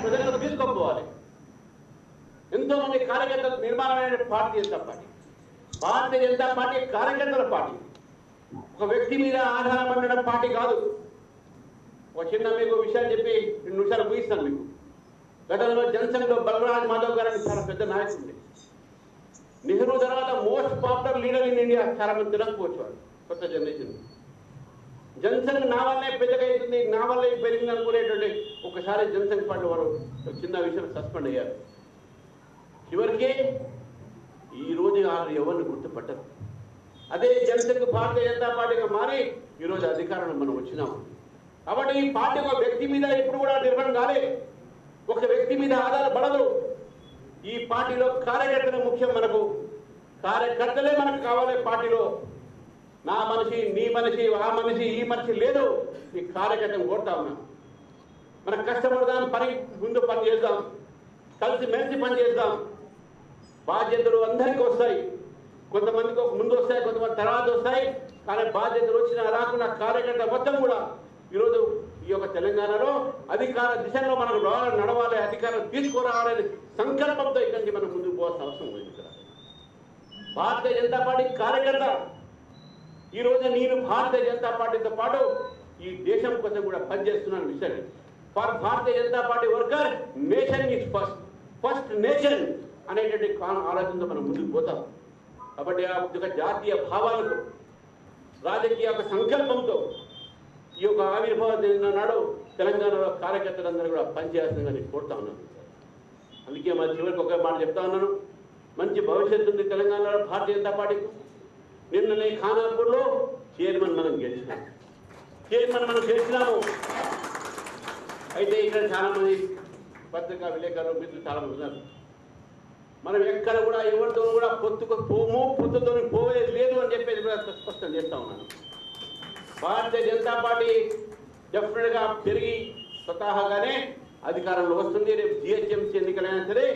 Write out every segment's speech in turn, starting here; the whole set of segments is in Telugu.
పార్టీ ప్రజలకు తీసుకోపోవాలి. ఎంతో మంది కార్యకర్తలు నిర్మాణమైన పార్టీ జనతా పార్టీ. భారతీయ జనతా పార్టీ కార్యకర్తల పార్టీ, ఒక వ్యక్తి మీద ఆధారపడిన పార్టీ కాదు. ఒక చిన్న మీకు విషయం చెప్పి 2 నిమిషాలు ముగిస్తాను మీకు. గతంలో జనసంఘ్లో బలరాజ్ మాధవ్ గారు అని చాలా పెద్ద నాయకుడు. నెహ్రూ తర్వాత most popular leader in India. చాలా మంది తినకపోవచ్చు వాడు, కొత్త జనరేషన్. జనసంఘ్ నా వల్లే పెద్దగా అవుతుంది, నా వల్లే పెరిగింది అనుకునేటువంటి ఒకసారి జనసంఘ్ పార్టీ వారు చిన్న విషయం సస్పెండ్ అయ్యారు. చివరికి ఈరోజు వాళ్ళు ఎవరిని గుర్తుపట్టరు. అదే జనసంఘ్ భారతీయ జనతా పార్టీగా మారి ఈరోజు అధికారంలో మనం వచ్చినాము. కాబట్టి ఈ పార్టీ ఒక వ్యక్తి మీద ఎప్పుడు కూడా నిర్మాణం కాలే, ఒక వ్యక్తి మీద ఆధారపడదు. ఈ పార్టీలో కార్యకర్తలు ముఖ్యం. మనకు కార్యకర్తలే మనకు కావాలి. పార్టీలో నా మనిషి, నీ మనిషి, ఆ మనిషి, ఈ మనిషి లేదు. ఈ కార్యకర్తను కోరుతా ఉన్నాం. మనం కష్టపడదాం, ముందు పని చేద్దాం, కలిసి మెలిసి పని చేద్దాం. బాధ్యతలు అందరికీ వస్తాయి. కొంతమందికి ముందు వస్తాయి, కొంతమంది తర్వాత వస్తాయి. కానీ బాధ్యతలు వచ్చిన రాకున్న కార్యకర్త మొత్తం కూడా ఈరోజు ఈ యొక్క తెలంగాణలో అధికార దిశలో మనకు నడవాలి, అధికారం తీసుకురావాలనే సంకల్పంతో ఇక్కడి నుంచి మనం ముందుకు పోవాల్సిన అవసరం ఉంది. ఇక్కడ భారతీయ జనతా పార్టీ కార్యకర్త ఈరోజు నేను భారతీయ జనతా పార్టీతో పాటు ఈ దేశం కోసం కూడా పనిచేస్తున్నాను. విషయం for Bharatiya Janata party worker nation is first nation అనేటువంటి ఆలోచనతో మనం ముందుకు పోతాం. కాబట్టి ఆ జాతీయ భావాలతో, రాజకీయ సంకల్పంతో ఈ యొక్క ఆవిర్భావ దినం నాడు తెలంగాణలో కార్యకర్తలందరూ కూడా పనిచేయాల్సిందిగా నేను కోరుతా ఉన్నాను. అందుకే మన చివరికి ఒక మాట చెప్తా ఉన్నాను. మంచి భవిష్యత్తు ఉంది తెలంగాణలో భారతీయ జనతా పార్టీకి. నిన్ననే ఖానాపూర్లో చైర్మన్ మనం గెలిచినాము. అయితే ఇక్కడ చాలామంది పత్రికా విలేకరులు మిత్రులు చాలామంది ఉన్నారు. మనం ఎక్కడ కూడా ఎవరితో కూడా పొత్తుతో పోవేది లేదు అని చెప్పేది కూడా స్పష్టం చేస్తా ఉన్నాను. భారతీయ జనతా పార్టీ డెఫినెట్గా పెరిగి స్వతహాగానే అధికారంలో వస్తుంది. రేపు జిహెచ్ఎంసీ ఎన్నికలైనా సరే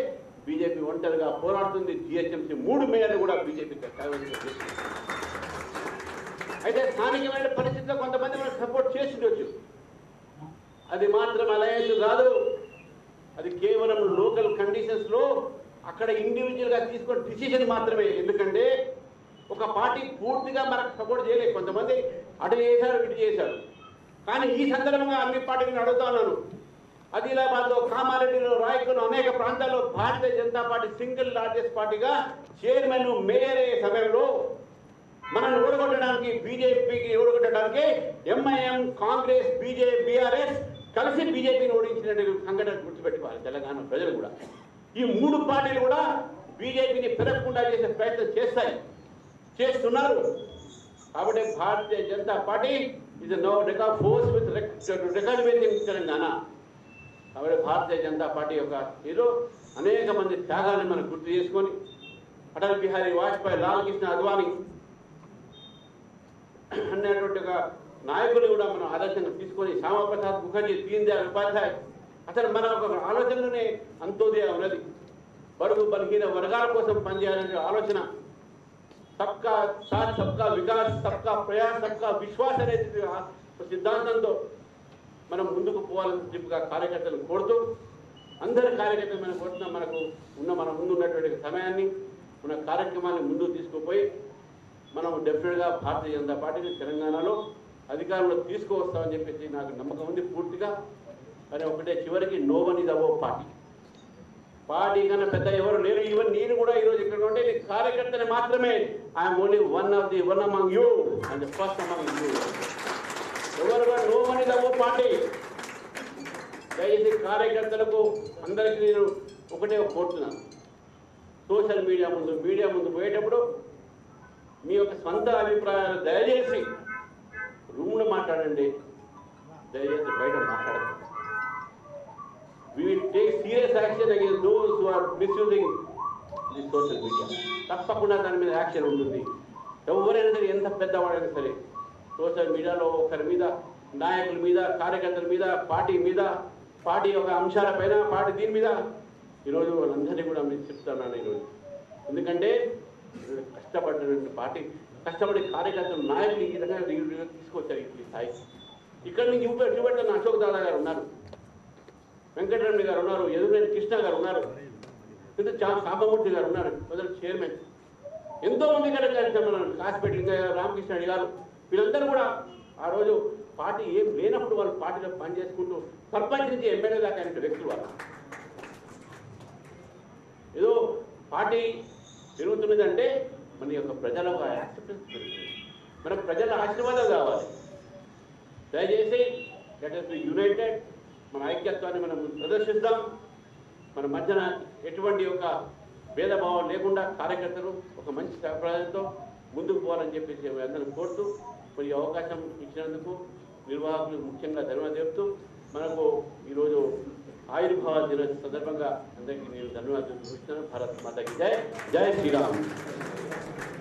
బీజేపీ ఒంటరిగా పోరాడుతుంది. జిహెచ్ఎంసీ 3 మేయర్లు కూడా బీజేపీకి కైవసం చేస్తుంది. అయితే స్థానికమైన పరిస్థితుల్లో కొంతమంది మనకు సపోర్ట్ చేసిండొచ్చు. అది మాత్రం అలయన్స్ కాదు. అది కేవలం లోకల్ కండిషన్స్లో అక్కడ ఇండివిజువల్గా తీసుకున్న డిసిషన్ మాత్రమే. ఎందుకంటే ఒక పార్టీ పూర్తిగా మనకు సపోర్ట్ చేయలేదు. కొంతమంది అటు చేశారు, ఇటు చేశారు. కానీ ఈ సందర్భంగా అన్ని పార్టీలను అడుగుతా ఉన్నాను. ఆదిలాబాద్లో, కామారెడ్డిలో, రాయకల్లో అనేక ప్రాంతాల్లో భారతీయ జనతా పార్టీ సింగిల్ లార్జెస్ట్ పార్టీగా చైర్మన్, మేయర్ అయ్యే సమయంలో మనల్ని ఓడగొట్టడానికి, బీజేపీకి ఓడగొట్టడానికి ఎంఐఎం, కాంగ్రెస్, బీఆర్ఎస్ కలిసి బీజేపీని ఓడించినట్టు సంఘటన గుర్తుపెట్టుకోవాలి తెలంగాణ ప్రజలు కూడా. ఈ 3 పార్టీలు కూడా బీజేపీని పెరగకుండా చేసే ప్రయత్నం చేస్తున్నారు. కాబట్టి భారతీయ జనతా పార్టీ ఇది no record force with record with Telangana. కాబట్టి భారతీయ జనతా పార్టీ యొక్క ఏదో అనేక మంది త్యాగాన్ని మనం గుర్తు చేసుకొని అటల్ బిహారీ వాజ్పేయి, లాల్ కృష్ణ అద్వానీ అనేటువంటి ఒక నాయకులు కూడా మనం ఆదర్శంగా తీసుకొని, శ్యామప్రసాద్ ముఖర్జీ, దీన్ దయాళ్ ఉపాధ్యాయ్, అసలు మన ఒక ఆలోచనలోనే అంత్యోదయ ఉన్నది. బడుగు బలహీన వర్గాల కోసం పనిచేయాలనే ఆలోచన, సబ్కా సాత్, సబ్కా వికాస్, సబ్కా ప్రయాస్, సబ్కా విశ్వాస్ అనేది సిద్ధాంతంతో మనం ముందుకు పోవాలని చెప్పిగా కార్యకర్తలు కోరుతూ, అందరి కార్యకర్తలు మనం కోరుతున్నాం. మన ముందున్నటువంటి సమయాన్ని, మన కార్యక్రమాన్ని ముందుకు తీసుకుపోయి మనం డెఫినెట్గా భారతీయ జనతా పార్టీని తెలంగాణలో అధికారంలో తీసుకువస్తామని చెప్పేసి నాకు నమ్మకం ఉంది పూర్తిగా. కానీ ఒకటే, చివరికి no one is above party కన్నా పెద్ద ఎవరు లేరు. ఈవెన్ నేను కూడా ఈరోజు ఇక్కడ ఉంటే నీ కార్యకర్తని మాత్రమే. I'm only one among you and first among you. ఎవరు no one is above party. దయచేసి కార్యకర్తలకు అందరికీ నేను ఒకటే కోరుతున్నాను. సోషల్ మీడియా ముందు పోయేటప్పుడు మీ యొక్క సొంత అభిప్రాయాలు దయచేసి రూమ్లో మాట్లాడండి, దయచేసి బయట మాట్లాడండి. We will take serious action against those who are misusing the social media. తప్పకుండా దాని మీద యాక్షన్ ఉంటుంది. ఎవరైనా సరే, ఎంత పెద్దవాడైనా సరే, సోషల్ మీడియాలో ఒకరి మీద, నాయకుల మీద, కార్యకర్తల మీద, పార్టీ యొక్క అంశాలపైన, పార్టీ దీని మీద ఈరోజు వాళ్ళందరినీ కూడా మీరు చెప్తున్నాను ఈరోజు. ఎందుకంటే కష్టపడినటువంటి పార్టీ, కష్టపడి కార్యకర్తలు, నాయకులు ఈ విధంగా తీసుకొచ్చారు ఈ స్థాయి. ఇక్కడ నుంచి చూపెట్టిన అశోక్ దాదా గారు ఉన్నారు. వెంకటరమణ గారు ఉన్నారు, ఎదురునేని కృష్ణ గారు ఉన్నారు, కింద సాంబమూర్తి గారు ఉన్నారు, మొదలు చైర్మన్, ఎంతో మంది మన కాసిపేట రామకృష్ణ గారు, వీళ్ళందరూ కూడా ఆ రోజు పార్టీ ఏం లేనప్పుడు వాళ్ళు పార్టీలో పనిచేసుకుంటూ సర్పంచ్ నుంచి ఎమ్మెల్యే దాకా అయిన వ్యక్తులు వాళ్ళు. ఏదో పార్టీ పెరుగుతున్నదంటే మన యొక్క ప్రజల యాక్సెప్టెన్స్ పెరుగుతుంది, మనకు ప్రజల ఆశీర్వాదాలు కావాలి. దయచేసి లెట్ us be యునైటెడ్, మన ఐక్యత్వాన్ని మనం ప్రదర్శిద్దాం. మన మధ్యన ఎటువంటి ఒక భేదభావం లేకుండా కార్యకర్తలు ఒక మంచి అభిప్రాయంతో ముందుకు పోవాలని చెప్పేసి అందరం కోరుతూ, మరి అవకాశం ఇచ్చినందుకు నిర్వాహకులు ముఖ్యంగా ధన్యవాదాలు చెప్తూ, మనకు ఈరోజు ఆయుర్భావ దిన సందర్భంగా అందరికీ నేను ధన్యవాదాలు చూపిస్తున్నాను. భారత్ మాతాకి జై, జై శ్రీరామ్.